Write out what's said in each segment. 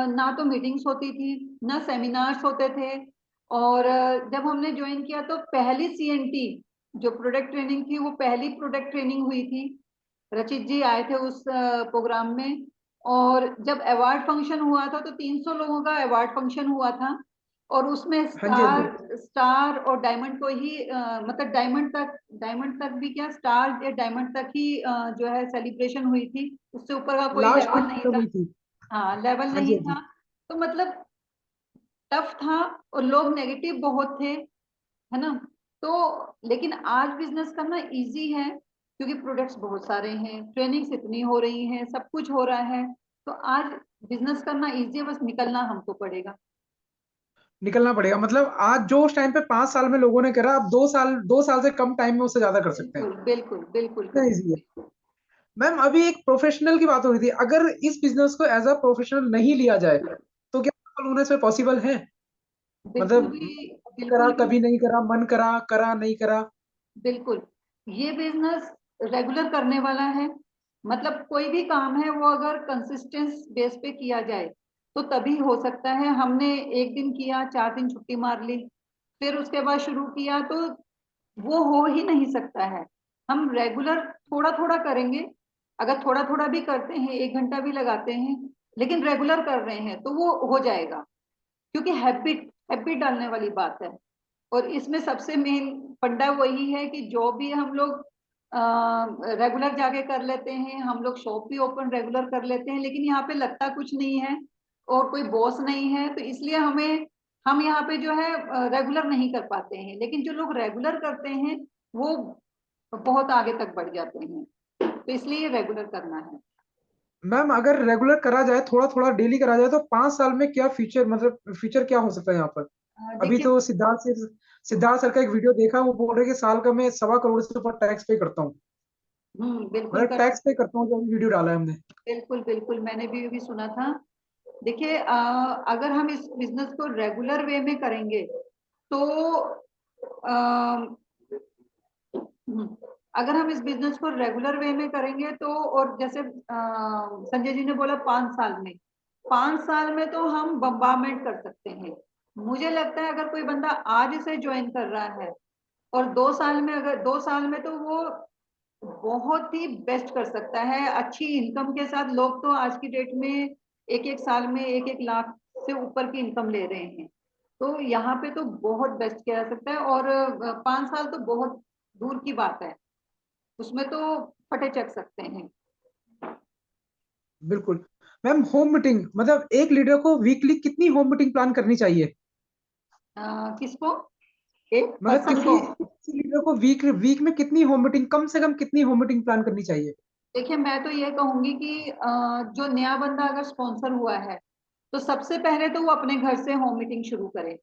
ना तो मीटिंग्स होती थी, ना सेमिनार्स होते थे। और जब हमने ज्वाइन किया तो पहली सीएनटी जो प्रोडक्ट ट्रेनिंग थी, वो पहली प्रोडक्ट ट्रेनिंग हुई थी। रचित जी आए थे उस प्रोग्राम में। और जब अवार्ड फंक्शन हुआ था तो 300 लोगों का अवार्ड फंक्शन हुआ था। और उसमें हाँ जी, हाँ जी। स्टार और डायमंड को ही मतलब डायमंड तक भी क्या, स्टार या डायमंड तक ही जो है सेलिब्रेशन हुई थी। उससे ऊपर का कोई लास्ट लेवल में नहीं खत्म था। हुई थी। हाँ, लेवल हाँ जी, नहीं हाँ था। जी। तो मतलब टफ था। और लोग नेगेटिव बहुत थे, है ना। तो लेकिन आज बिजनेस करना इजी है, क्योंकि प्रोडक्ट्स बहुत सारे हैं, ट्रेनिंग्स इतनी हो रही हैं, सब कुछ हो रहा है। तो आज बिजनेस करना इजी है, बस निकलना हमको पड़ेगा। निकलना पड़ेगा, मतलब आज जो उस टाइम पे 5 साल में लोगों ने करा, अब 2 साल से कम टाइम में उससे ज्यादा कर सकते हैं। बिल्कुल बिल्कुल बिल्कुल इतना ईजी है। मैम अभी एक प्रोफेशनल की बात हो रही थी, अगर इस बिजनेस को एज अ प्रोफेशनल नहीं लिया जाए तो क्या सफल होने से पॉसिबल है? बिल्कुल मतलब भी। कभी करा बिल्कुल भी। कभी नहीं करा, मन करा करा नहीं करा। बिल्कुल। ये बिजनेस रेगुलर करने वाला है। मतलब कोई भी काम है वो अगर कंसिस्टेंस बेस पे किया जाए तो तभी हो सकता है। हमने एक दिन किया, 4 दिन छुट्टी मार ली, फिर उसके बाद शुरू किया, तो वो हो ही नहीं सकता है। हम रेगुलर थोड़ा थोड़ा करेंगे। अगर थोड़ा थोड़ा भी करते हैं, 1 घंटा भी लगाते हैं, लेकिन रेगुलर कर रहे हैं तो वो हो जाएगा। क्योंकि हैबिट हैबिट डालने वाली बात है। और इसमें सबसे मेन फंडा वही है कि जो भी हम लोग रेगुलर जाके कर लेते हैं, हम लोग शॉप भी ओपन रेगुलर कर लेते हैं, लेकिन यहाँ पे लगता कुछ नहीं है और कोई बॉस नहीं है, तो इसलिए हम यहाँ पे जो है रेगुलर नहीं कर पाते हैं। लेकिन जो लोग रेगुलर करते हैं वो बहुत आगे तक बढ़ जाते हैं। तो इसलिए रेगुलर करना है। मैम अगर रेगुलर करा जाए, थोड़ा थोड़ा डेली करा जाए, तो 5 साल में क्या फ्यूचर, मतलब फ्यूचर क्या हो सकता है यहाँ पर? अभी देखिए। तो सिद्धार्थ सर का एक वीडियो देखा, वो बोल रहे कि साल का मैं 1.25 करोड़ से ऊपर टैक्स पे करता हूँ। बिल्कुल मतलब कर टैक्स पे सकते। करता हूँ, जो वीडियो डाला है हमने। बिल्कुल बिल्कुल, मैंने भी सुना था। देखिए, अगर हम इस बिजनेस को रेगुलर वे में करेंगे तो हम्म, अगर हम इस बिजनेस को रेगुलर वे में करेंगे तो, और जैसे संजय जी ने बोला 5 साल में, 5 साल में तो हम बम्बारमेंट कर सकते हैं। मुझे लगता है अगर कोई बंदा आज इसे ज्वाइन कर रहा है और 2 साल में, अगर 2 साल में, तो वो बहुत ही बेस्ट कर सकता है अच्छी इनकम के साथ। लोग तो आज की डेट में एक एक साल में 1-1 लाख से ऊपर की इनकम ले रहे हैं। तो यहाँ पे तो बहुत बेस्ट किया जा सकता है। और 5 साल तो बहुत दूर की बात है, उसमें तो फटे चक सकते हैं। बिल्कुल। मैम होम मीटिंग, मतलब एक लीडर को वीकली कितनी होम मीटिंग प्लान करनी चाहिए? किसको? एक मतलब पर्सन को? किसी लीडर को वीक वीक में कितनी होम मीटिंग, कम से कम कितनी होम मीटिंग प्लान करनी चाहिए? देखिए, मैं तो ये कहूंगी कि जो नया बंदा अगर स्पॉन्सर हुआ है तो सबसे पहले तो वो अपने घर से होम मीटिंग शुरू करे।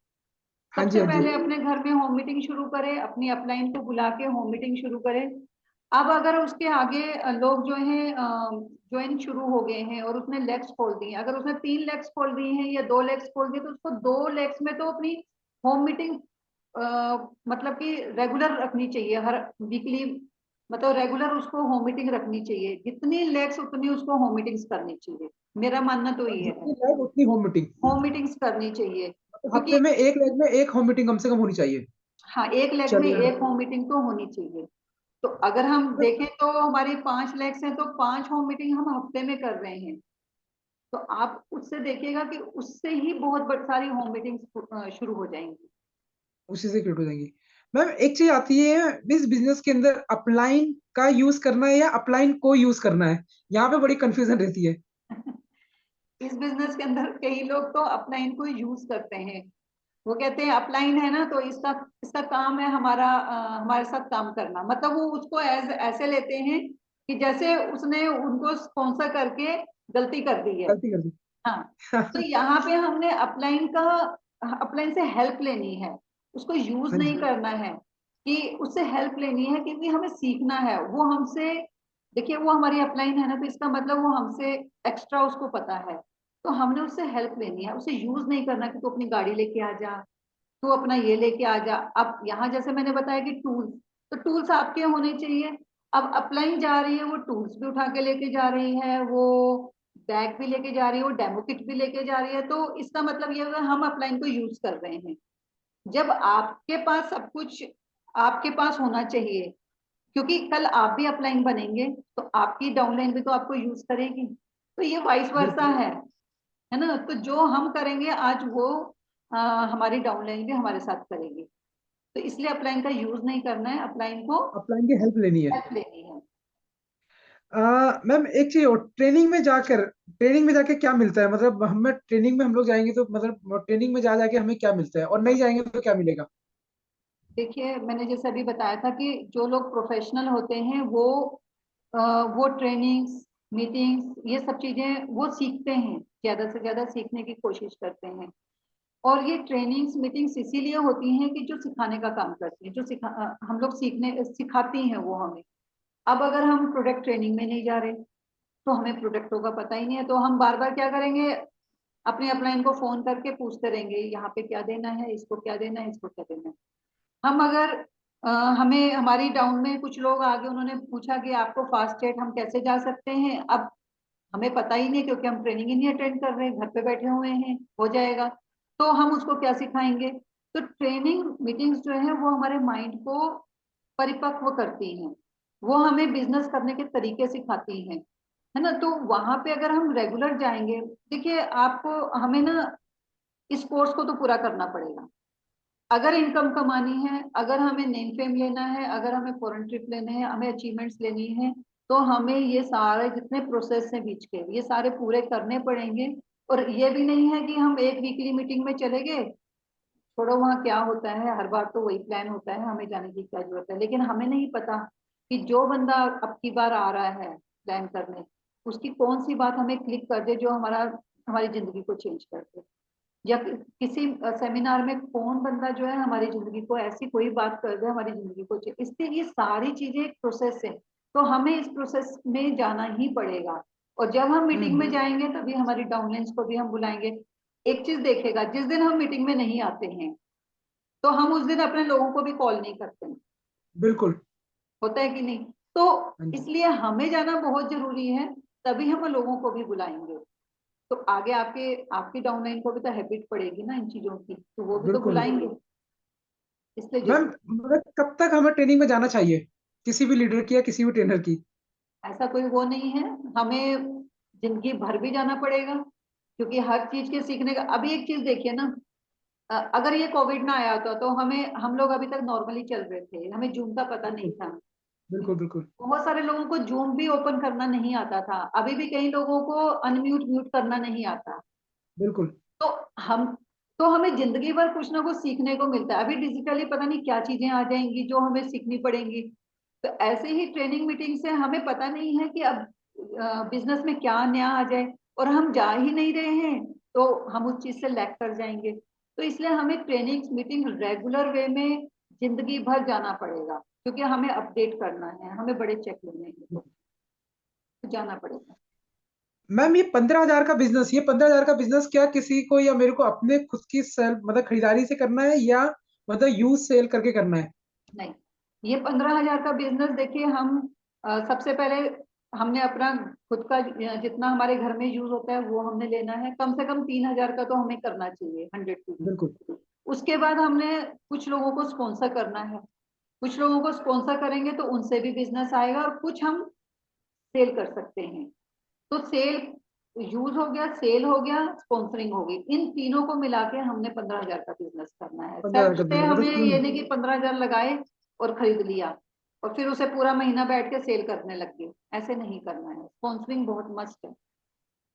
हाँ जी, सबसे हाँ जी। पहले अपने घर में होम मीटिंग शुरू करे, अपनी अपलाइन को बुला के होम मीटिंग शुरू करे। अब अगर उसके आगे लोग जो है ज्वाइन शुरू हो गए हैं और उसने लेग्स खोल दिए, अगर उसने 3 लेग्स खोल दिए हैं या 2 लेग्स खोल दिए, तो उसको 2 लेग्स में तो अपनी होम मीटिंग मतलब कि रेगुलर रखनी चाहिए, हर वीकली। मतलब रेगुलर उसको होम मीटिंग रखनी चाहिए, जितनी लेग्स उतनी उसको होम मीटिंग्स करनी चाहिए। मेरा मानना तो ये है, जितनी लाइव उतनी होम मीटिंग। होम मीटिंग्स करनी चाहिए। तो हफ्ते क्योंकि में एक लेग में एक होम मीटिंग कम से कम होनी चाहिए। हाँ, एक लेग में चलिए। एक होम मीटिंग तो होनी चाहिए। तो अगर हम देखें तो हमारी 5 लेग्स हैं, तो 5 होम मीटिंग हम हफ्ते में कर रहे हैं। तो आप उससे देखिएगा कि उससे ही बहुत सारी होम मीटिंग्स शुरू हो जाएंगी। उसी से क्रिएट हो जाएंगी। मैम एक चीज आती है, इस बिजनेस के अंदर अपलाइन का यूज करना है या अपलाइन को यूज करना है, यहाँ पे बड़ी कंफ्यूजन रहती है। इस बिजनेस के अंदर कई लोग तो अपना इनको यूज करते हैं। वो कहते हैं अपलाइन है ना, तो इसका इसका काम है हमारे साथ काम करना। मतलब वो उसको ऐसे लेते हैं कि जैसे उसने उनको स्पॉन्सर करके गलती कर दी है। गलती कर दी। हाँ। तो यहाँ पे हमने अपलाइन से हेल्प लेनी है, उसको यूज हाँ नहीं जी। करना है। कि उससे हेल्प लेनी है, क्योंकि हमें सीखना है वो हमसे। देखिए, वो हमारी अपलाइन है ना, तो इसका मतलब वो हमसे एक्स्ट्रा उसको पता है। तो हमने उससे हेल्प लेनी है, उसे यूज नहीं करना कि तू अपनी गाड़ी लेके आ जा, तू अपना ये लेके आ जा। अब यहाँ जैसे मैंने बताया कि टूल्स, तो टूल्स आपके होने चाहिए। अब अपलाइन जा रही है, वो टूल्स भी उठा के लेके जा रही है, वो बैग भी लेके जा रही है, वो डेमो किट भी लेके जा रही है, तो इसका मतलब ये होगा हम अपलाइन को यूज कर रहे हैं। जब आपके पास सब कुछ आपके पास होना चाहिए, क्योंकि कल आप भी अपलाइन बनेंगे तो आपकी डाउनलाइन भी तो आपको यूज करेगी, तो ये वाइस वर्सा बिल्कुल। है ना। तो जो हम करेंगे आज वो हमारी डाउनलाइन भी हमारे साथ करेगी। तो इसलिए अपलाइन का यूज नहीं करना है, अपलाइन को अपलाइन की हेल्प लेनी है। हेल्प लेनी है। मैम एक चीज और, ट्रेनिंग में जाके क्या मिलता है? मतलब हमें ट्रेनिंग में हम लोग जाएंगे तो मतलब ट्रेनिंग में जा जाके हमें क्या मिलता है, और नहीं जाएंगे तो क्या मिलेगा? देखिए मैंने जैसे अभी बताया था कि जो लोग प्रोफेशनल होते हैं वो ट्रेनिंग्स, मीटिंग्स, ये सब चीजें वो सीखते हैं, ज्यादा से ज्यादा सीखने की कोशिश करते हैं। और ये ट्रेनिंग्स मीटिंग्स इसीलिए होती हैं कि जो सिखाने का काम करती है, हम लोग सिखाती हैं वो हमें। अब अगर हम प्रोडक्ट ट्रेनिंग में नहीं जा रहे तो हमें प्रोडक्टों का पता ही नहीं है, तो हम बार बार क्या करेंगे, अपने अपलाइन को फोन करके पूछते रहेंगे यहाँ पे क्या देना है, इसको क्या देना है, इसको क्या देना है। हम अगर हमें हमारी डाउन में कुछ लोग आगे उन्होंने पूछा कि आपको फास्ट चैट हम कैसे जा सकते हैं, अब हमें पता ही नहीं क्योंकि हम ट्रेनिंग ही नहीं अटेंड कर रहे हैं, घर पे बैठे हुए हैं, हो जाएगा, तो हम उसको क्या सिखाएंगे। तो ट्रेनिंग मीटिंग्स जो है वो हमारे माइंड को परिपक्व करती हैं, वो हमें बिजनेस करने के तरीके सिखाती हैं, है ना। तो वहां पे अगर हम रेगुलर जाएंगे, देखिए आपको हमें ना इस कोर्स को तो पूरा करना पड़ेगा। अगर इनकम कमानी है, अगर हमें नेम फेम लेना है, अगर हमें फॉरेन ट्रिप लेने हैं, हमें अचीवमेंट्स लेनी है, तो हमें ये सारे जितने प्रोसेस हैं बीच के ये सारे पूरे करने पड़ेंगे। और ये भी नहीं है कि हम एक वीकली मीटिंग में चले गए, छोड़ो वहाँ क्या होता है, हर बार तो वही प्लान होता है, हमें जाने की क्या जरूरत है। लेकिन हमें नहीं पता कि जो बंदा अब की बार आ रहा है प्लान करने, उसकी कौन सी बात हमें क्लिक कर दे जो हमारी जिंदगी को चेंज कर दे। या किसी सेमिनार में कौन बंदा जो है हमारी जिंदगी को ऐसी कोई बात कर दे हमारी जिंदगी को चेंज, इसलिए ये सारी चीजें एक प्रोसेस है, तो हमें इस प्रोसेस में जाना ही पड़ेगा। और जब हम मीटिंग में हम्म। जाएंगे तभी हमारी डाउनलाइंस को भी हम बुलाएंगे। एक चीज देखेगा, जिस दिन हम मीटिंग में नहीं आते हैं तो हम उस दिन अपने लोगों को भी कॉल नहीं करते हैं, बिल्कुल। होता है कि नहीं। तो हाँ जी। इसलिए हमें जाना बहुत जरूरी है, तभी हम लोगों को भी बुलाएंगे। तो आगे आपके आपकी डाउनलाइन को भी तो हैबिट पड़ेगी ना इन चीजों की, तो वो भी तो बिल्कुल। बुलाएंगे, इसलिए मैम जरूर। मतलब कब तक हमें ट्रेनिंग में जाना चाहिए, किसी भी लीडर की या किसी भी ट्रेनर की? ऐसा कोई वो नहीं है, हमें जिंदगी भर भी जाना पड़ेगा, क्योंकि हर चीज के सीखने का। अभी एक चीज देखिए ना, अगर ये कोविड ना आया होता तो हम लोग अभी तक नॉर्मली चल रहे थे, हमें जूम का पता नहीं बिल्कुल था। बिल्कुल। बिल्कुल बहुत सारे लोगों को जूम भी ओपन करना नहीं आता था, अभी भी कई लोगों को अनम्यूट म्यूट करना नहीं आता। बिल्कुल। तो हम तो हमें जिंदगी भर कुछ ना कुछ सीखने को मिलता है, अभी डिजिटली पता नहीं क्या चीजें आ जाएंगी जो हमें सीखनी पड़ेंगी। तो ऐसे ही ट्रेनिंग मीटिंग से हमें पता नहीं है कि अब बिजनेस में क्या नया आ जाए, और हम जा ही नहीं रहे हैं तो हम उस चीज से लैग कर जाएंगे। तो इसलिए हमें ट्रेनिंग मीटिंग रेगुलर वे में जिंदगी भर जाना पड़ेगा, क्योंकि हमें अपडेट करना है, हमें बड़े चेक लेने हैं, तो जाना पड़ेगा। मैम ये 15,000 का बिजनेस क्या किसी को या मेरे को अपने खुद की सेल मतलब खरीदारी से करना है, या मतलब यूज सेल करके करना है? नहीं, ये 15,000 का बिजनेस देखिए, हम सबसे पहले हमने अपना खुद का जितना हमारे घर में यूज होता है वो हमने लेना है, कम से कम 3,000 का तो हमें करना चाहिए, 100%। बिल्कुल। उसके बाद हमने कुछ लोगों को स्पॉन्सर करना है, कुछ लोगों को स्पॉन्सर करेंगे तो उनसे भी बिजनेस आएगा, और कुछ हम सेल कर सकते हैं। तो सेल, यूज हो गया, सेल हो गया, स्पॉन्सरिंग हो गई, इन तीनों को मिला के हमने 15,000 का बिजनेस करना है। 15,000 सेल्फ का से बिजनेस हमें मतलब ये तीन। नहीं कि 15,000 लगाए और खरीद लिया और फिर उसे पूरा महीना बैठ के सेल करने लग गए, ऐसे नहीं करना है, स्पॉन्सरिंग बहुत मस्ट है।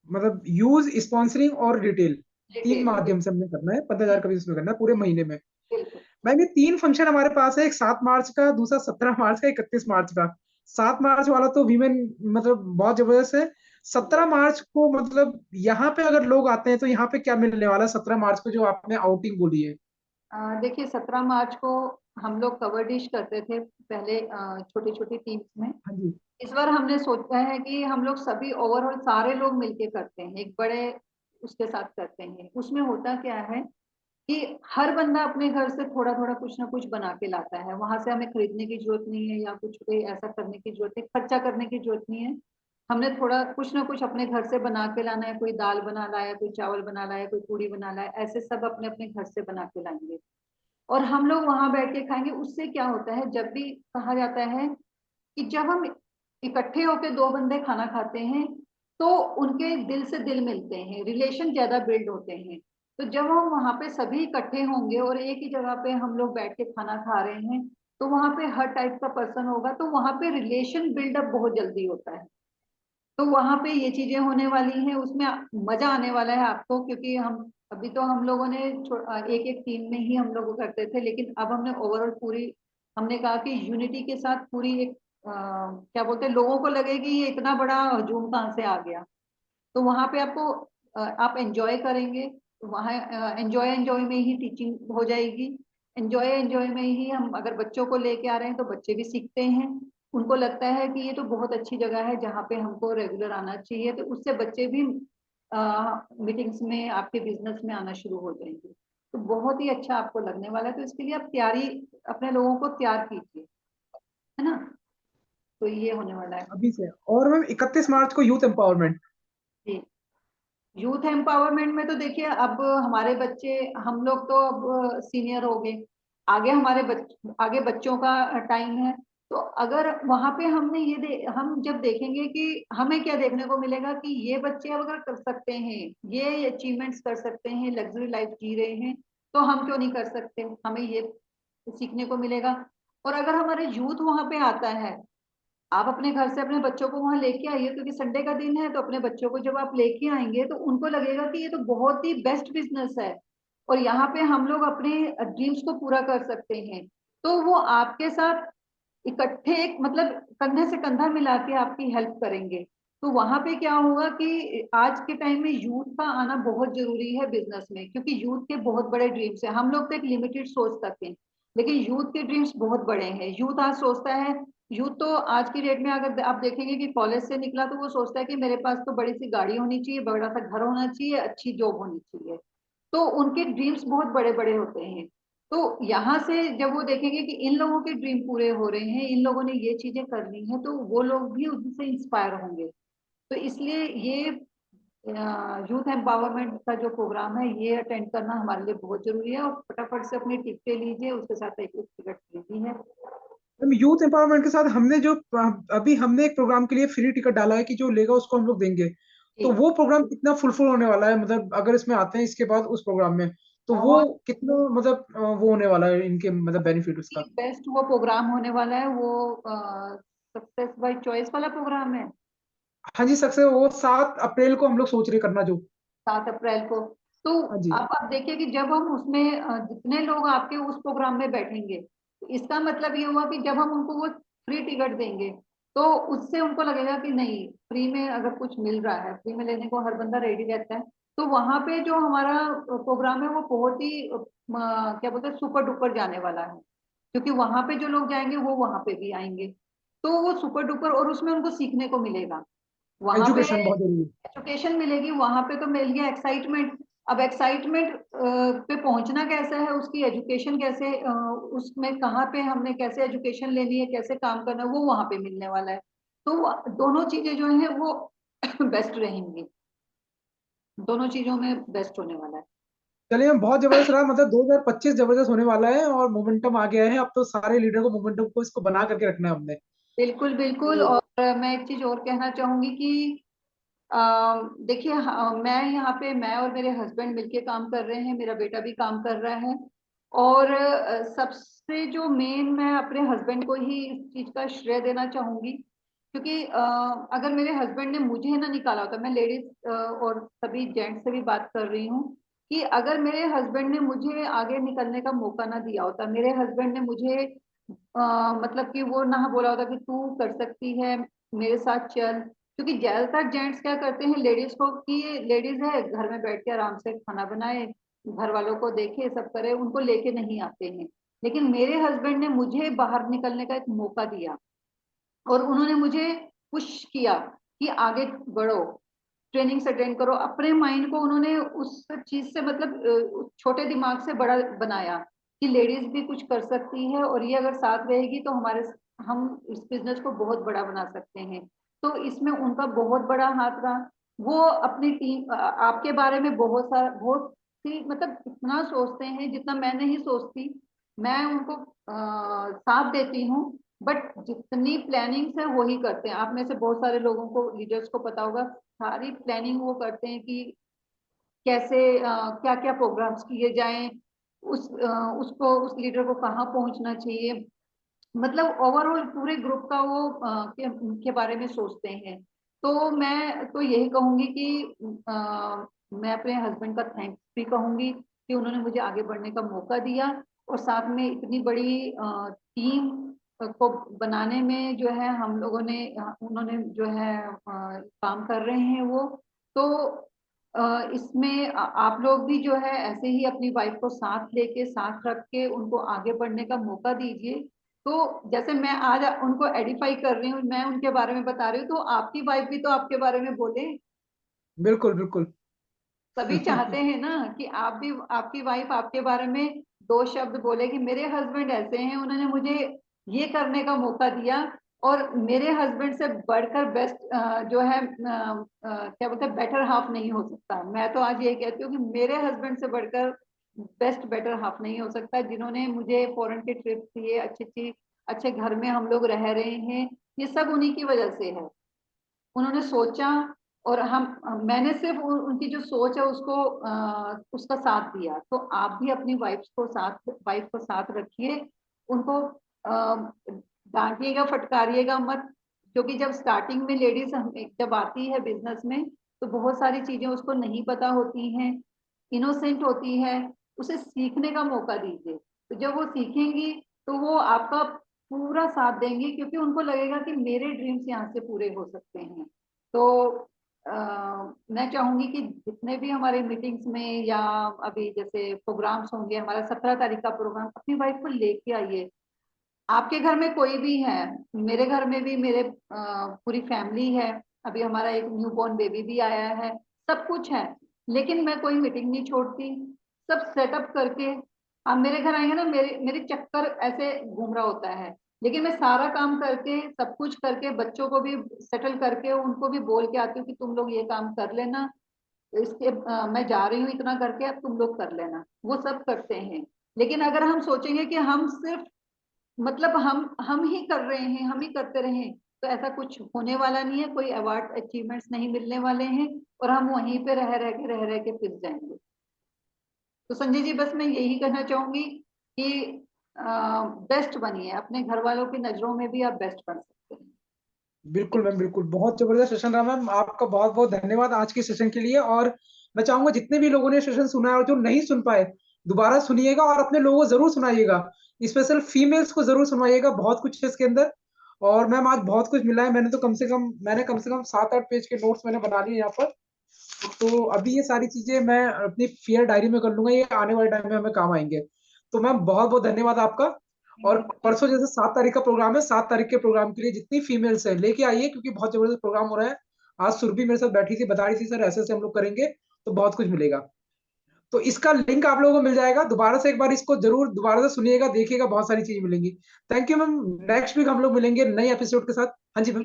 मतलब यूज, स्पॉन्सरिंग और रिटेल, तीन डिटेल, माध्यम से हमने करना है, 15,000 का बिजनेस में करना है पूरे महीने में। बिल्कुल। मैम ये तीन फंक्शन हमारे पास है, एक 7 मार्च का, दूसरा 17 मार्च का, 31 मार्च का। 7 मार्च वाला तो वीमेन मतलब बहुत जबरदस्त है। 17 मार्च को मतलब यहाँ पे अगर लोग आते हैं तो यहाँ पे क्या मिलने वाला है 17 मार्च को, जो आपने आउटिंग बोली है? देखिए 17 मार्च को हम लोग कवर डिश करते थे पहले, छोटी छोटी टीम्स में। हाँ जी। इस बार हमने सोचा है कि हम लोग सभी ओवरऑल सारे लोग मिलके करते हैं, एक बड़े उसके साथ करते हैं। उसमें होता क्या है कि हर बंदा अपने घर से थोड़ा थोड़ा कुछ ना कुछ बना के लाता है, वहां से हमें खरीदने की जरूरत नहीं है या कुछ भी ऐसा करने की जरूरत है, खर्चा करने की जरूरत नहीं है। हमने थोड़ा कुछ ना कुछ अपने घर से बना के लाना है, कोई दाल बना लाया, कोई चावल बना लाया, कोई पूड़ी बना लाया, ऐसे सब अपने अपने घर से बना के लाएंगे और हम लोग वहां बैठ के खाएंगे। उससे क्या होता है, जब भी कहा जाता है कि जब हम इकट्ठे होके दो बंदे खाना खाते हैं तो उनके दिल से दिल मिलते हैं, रिलेशन ज्यादा बिल्ड होते हैं। तो जब हम वहां पे सभी इकट्ठे होंगे और एक ही जगह पे हम लोग बैठ के खाना खा रहे हैं, तो वहां पे हर टाइप का पर्सन होगा, तो वहां पे रिलेशन बिल्डअप बहुत जल्दी होता है। तो वहां पे ये चीजें होने वाली हैं, उसमें मजा आने वाला है आपको, क्योंकि हम अभी तो हम लोगों ने एक एक टीम में ही हम लोग करते थे, लेकिन अब हमने ओवरऑल पूरी, हमने कहा कि यूनिटी के साथ पूरी एक क्या बोलते हैं, लोगों को लगे कि ये इतना बड़ा हजूम कहाँ से आ गया। तो वहां पे आपको आप एंजॉय करेंगे, वहाँ एंजॉय एंजॉय में ही टीचिंग हो जाएगी। एंजॉय एंजॉय में ही हम अगर बच्चों को लेके आ रहे हैं तो बच्चे भी सीखते हैं, उनको लगता है कि ये तो बहुत अच्छी जगह है जहाँ पे हमको रेगुलर आना चाहिए, तो उससे बच्चे भी मीटिंग्स में आपके बिजनेस में आना शुरू हो जाएंगे। तो बहुत ही अच्छा आपको लगने वाला है, तो इसके लिए आप तैयारी अपने लोगों को तैयार कीजिए, है ना। तो ये होने वाला है अभी से। और मैम 31 मार्च को यूथ एम्पावरमेंट। जी। यूथ एम्पावरमेंट में तो देखिए, अब हमारे बच्चे, हम लोग तो अब सीनियर हो गए, आगे आगे बच्चों का टाइम है। तो अगर वहां पे हमने हम जब देखेंगे कि हमें क्या देखने को मिलेगा कि ये बच्चे अगर कर सकते हैं, ये अचीवमेंट्स कर सकते हैं, लग्जरी लाइफ जी रहे हैं, तो हम क्यों नहीं कर सकते, हमें ये सीखने को मिलेगा। और अगर हमारे यूथ वहां पे आता है, आप अपने घर से अपने बच्चों को वहां लेके आइए, क्योंकि संडे का दिन है, तो अपने बच्चों को जब आप लेके आएंगे तो उनको लगेगा कि ये तो बहुत ही बेस्ट बिजनेस है और यहाँ पे हम लोग अपने ड्रीम्स को पूरा कर सकते हैं। तो वो आपके साथ इकट्ठे एक मतलब कंधे से कंधा मिला के आपकी हेल्प करेंगे। तो वहां पे क्या होगा कि आज के टाइम में यूथ का आना बहुत जरूरी है बिजनेस में, क्योंकि यूथ के बहुत बड़े ड्रीम्स हैं। हम लोग तो एक लिमिटेड सोच सकते हैं, लेकिन यूथ के ड्रीम्स बहुत बड़े हैं। यूथ आज सोचता है, यूथ तो आज की डेट में अगर आप देखेंगे कि कॉलेज से निकला तो वो सोचता है कि मेरे पास तो बड़ी सी गाड़ी होनी चाहिए, बड़ा सा घर होना चाहिए, अच्छी जॉब होनी चाहिए। तो उनके ड्रीम्स बहुत बड़े बड़े होते हैं। तो यहाँ से जब वो देखेंगे कि इन लोगों के ड्रीम पूरे हो रहे हैं, इन लोगों ने ये चीजें करनी है, तो वो लोग भी उनसे इंस्पायर होंगे। तो इसलिए ये यूथ एम्पावरमेंट का जो प्रोग्राम है ये अटेंड करना हमारे लिए बहुत जरूरी है, और फटाफट से अपनी टिकटें लीजिए, उसके साथ एक एक टिकट खरीदी है। मैम यूथ एम्पावरमेंट के साथ हमने जो अभी हमने एक प्रोग्राम के लिए फ्री टिकट डाला है कि जो लेगा उसको हम लोग देंगे। तो जी। वो प्रोग्राम कितना फुलफिल होने वाला है, मतलब अगर इसमें आते हैं इसके बाद उस प्रोग्राम में, तो वो बहुत कितना मतलब वो होने वाला है इनके मतलब बेनिफिट ही उसका। बेस्ट वो प्रोग्राम होने वाला है, वो सक्सेस बाय चॉइस वाला प्रोग्राम है। हाँ जी, सक्सेस वो 7 अप्रैल को हम लोग सोच रहे करना जो। 7 अप्रैल को। तो हाँ जी। अब आप देखिए कि जब हम उसमें जितने लोग आपके उस प्रोग्राम में बैठेंगे, तो इसका मतलब ये हुआ कि जब हम उनको वो फ्री टिकट देंगे, तो उससे उनको लगेगा कि नहीं, फ्री में अगर कुछ मिल रहा है, फ्री में लेने को हर बंदा रेडी रहता है। तो वहां पे जो हमारा प्रोग्राम है वो बहुत ही क्या बोलते हैं, सुपर डुपर जाने वाला है, क्योंकि वहां पे जो लोग जाएंगे वो वहां पे भी आएंगे। तो वो सुपर डुपर, और उसमें उनको सीखने को मिलेगा वहां पे, एजुकेशन बहुत जरूरी है। एजुकेशन मिलेगी वहां पे, तो मिल गया एक्साइटमेंट। अब एक्साइटमेंट पे पहुंचना कैसे है, उसकी एजुकेशन कैसे, उसमें कहाँ पे हमने कैसे एजुकेशन लेनी है, कैसे काम करना है, वो वहां पे मिलने वाला है। तो दोनों चीजें जो है वो बेस्ट रहेंगी, दोनों चीजों में बेस्ट होने वाला है। चलिए मैम, बहुत जबरदस्त रहा, मतलब 2025 जबरदस्त होने वाला है और मोमेंटम आ गया है। अब तो सारे लीडर को मोमेंटम को इसको बना करके रखना है हमने। बिल्कुल बिल्कुल। तो और मैं एक चीज और कहना चाहूंगी कि देखिए, मैं यहाँ पे, मैं और मेरे हस्बैंड मिलके काम कर रहे हैं, मेरा बेटा भी काम कर रहा है। और सबसे जो मेन, मैं अपने हस्बैंड को ही इस चीज का श्रेय देना चाहूंगी, क्योंकि अगर मेरे हस्बैंड ने मुझे ना निकाला होता, मैं लेडीज और सभी जेंट्स से भी बात कर रही हूँ, कि अगर मेरे हस्बैंड ने मुझे आगे निकलने का मौका ना दिया होता, मेरे हस्बैंड ने मुझे मतलब कि वो ना बोला होता कि तू कर सकती है, मेरे साथ चल। क्योंकि ज्यादातर जेंट्स क्या करते हैं लेडीज को, कि लेडीज है घर में बैठ के आराम से खाना बनाए, घर वालों को देखे, सब करे, उनको लेके नहीं आते हैं। लेकिन मेरे हस्बैंड ने मुझे बाहर निकलने का एक मौका दिया, और उन्होंने मुझे पुश किया कि आगे बढ़ो, ट्रेनिंग्स अटेंड करो। अपने माइंड को उन्होंने उस चीज से मतलब छोटे दिमाग से बड़ा बनाया, कि लेडीज भी कुछ कर सकती है, और ये अगर साथ रहेगी तो हम इस बिजनेस को बहुत बड़ा बना सकते हैं। तो इसमें उनका बहुत बड़ा हाथ रहा। वो अपनी टीम आपके बारे में बहुत सी मतलब इतना सोचते हैं जितना मैं नहीं सोचती। मैं उनको साथ देती हूँ, बट जितनी प्लानिंग्स है वही करते हैं। आप में से बहुत सारे लोगों को, लीडर्स को पता होगा, सारी प्लानिंग वो करते हैं कि कैसे क्या क्या प्रोग्राम्स किए जाएं, उस लीडर को कहाँ पहुंचना चाहिए। मतलब ओवरऑल पूरे ग्रुप का वो के बारे में सोचते हैं। तो मैं तो यही कहूंगी कि मैं अपने हस्बैंड का थैंक्स भी कहूंगी कि उन्होंने मुझे आगे बढ़ने का मौका दिया, और साथ में इतनी बड़ी टीम को बनाने में जो है हम लोगों ने उन्होंने जो है काम कर रहे हैं वो। तो इसमें आप लोग भी जो है ऐसे ही अपनी वाइफ को साथ लेके, साथ रख के उनको आगे बढ़ने का मौका दीजिए। तो जैसे मैं आज उनको एडिफाई कर रही हूँ, मैं उनके बारे में बता रही हूँ, तो आपकी वाइफ भी तो आपके बारे में बोले। बिल्कुल बिल्कुल। सभी चाहते हैं ना कि आप भी, आपकी वाइफ आपके बारे में दो शब्द बोले कि मेरे हस्बैंड ऐसे हैं, उन्होंने मुझे ये करने का मौका दिया, और मेरे हस्बैंड से बढ़कर बेस्ट जो है क्या बोलते हैं, बेटर हाफ नहीं हो सकता। मैं तो आज ये कहती हूँ कि मेरे हस्बैंड से बढ़कर बेस्ट बेटर हाफ नहीं हो सकता, जिन्होंने मुझे फॉरेन के ट्रिप दिए, अच्छी अच्छे घर में हम लोग रह रहे हैं, ये सब उन्हीं की वजह से है। उन्होंने सोचा, और मैंने सिर्फ उनकी जो सोच है उसको उसका साथ दिया। तो आप भी अपनी वाइफ को साथ रखिए, उनको डांटिएगा फटकारिएगा मत, क्योंकि जब स्टार्टिंग में लेडीज जब आती है बिजनेस में, तो बहुत सारी चीजें उसको नहीं पता होती हैं, इनोसेंट होती है। उसे सीखने का मौका दीजिए, तो जब वो सीखेंगी तो वो आपका पूरा साथ देंगे, क्योंकि उनको लगेगा कि मेरे ड्रीम्स यहाँ से पूरे हो सकते हैं। तो मैं चाहूंगी कि जितने भी हमारे मीटिंग्स में या अभी जैसे प्रोग्राम्स होंगे, हमारा 17 तारीख का प्रोग्राम, अपनी वाइफ को लेके आइए। आपके घर में कोई भी है, मेरे घर में भी मेरे पूरी फैमिली है, अभी हमारा एक न्यू बॉर्न बेबी भी आया है, सब कुछ है, लेकिन मैं कोई मीटिंग नहीं छोड़ती। सब सेटअप करके आप मेरे घर आएंगे ना, मेरे मेरे चक्कर ऐसे घूम रहा होता है, लेकिन मैं सारा काम करके, सब कुछ करके, बच्चों को भी सेटल करके, उनको भी बोल के आती हूँ कि तुम लोग ये काम कर लेना, इसके मैं जा रही हूँ इतना करके, अब तुम लोग कर लेना। वो सब करते हैं। लेकिन अगर हम सोचेंगे कि हम सिर्फ मतलब हम ही कर रहे हैं, हम ही करते रहे, तो ऐसा कुछ होने वाला नहीं है, कोई अवार्ड अचीवमेंट्स नहीं मिलने वाले हैं, और हम वहीं पे रह रह के पिस जाएंगे। तो संजय जी, बस मैं यही कहना चाहूंगी कि बेस्ट बनिए, अपने घर वालों की नजरों में भी आप बेस्ट बन सकते हैं। बिल्कुल मैम, बिल्कुल। बहुत जबरदस्त सेशन रहा मैम, आपका बहुत बहुत धन्यवाद आज के सेशन के लिए। और मैं चाहूंगा जितने भी लोगों ने सेशन सुना है और जो नहीं सुन पाए, दोबारा सुनिएगा और अपने लोगों को जरूर सुनाइएगा, स्पेशल फीमेल्स को जरूर सुनाइएगा। बहुत कुछ है इसके अंदर। और मैम आज बहुत कुछ मिला है। मैंने कम से कम 7-8 पेज के नोट्स मैंने बना लिए यहाँ पर। तो अभी ये सारी चीजें मैं अपनी फेयर डायरी में कर लूंगा, ये आने वाले टाइम में हमें काम आएंगे। तो मैम बहुत बहुत धन्यवाद आपका। और परसों जैसे 7 तारीख का प्रोग्राम है, 7 तारीख के प्रोग्राम के लिए जितनी फीमेल्स है लेके आइए, क्योंकि बहुत जबरदस्त प्रोग्राम हो रहा है। आज सुरभि मेरे साथ बैठी थी, बता रही थी सर ऐसे ऐसे हम लोग करेंगे, तो बहुत कुछ मिलेगा। तो इसका लिंक आप लोगों को मिल जाएगा। दोबारा से एक बार इसको जरूर दोबारा से सुनिएगा, देखिएगा, बहुत सारी चीजें मिलेंगी। Thank you ma'am. Next week हम लोग मिलेंगे नए एपिसोड के साथ। हाँ जी मैम।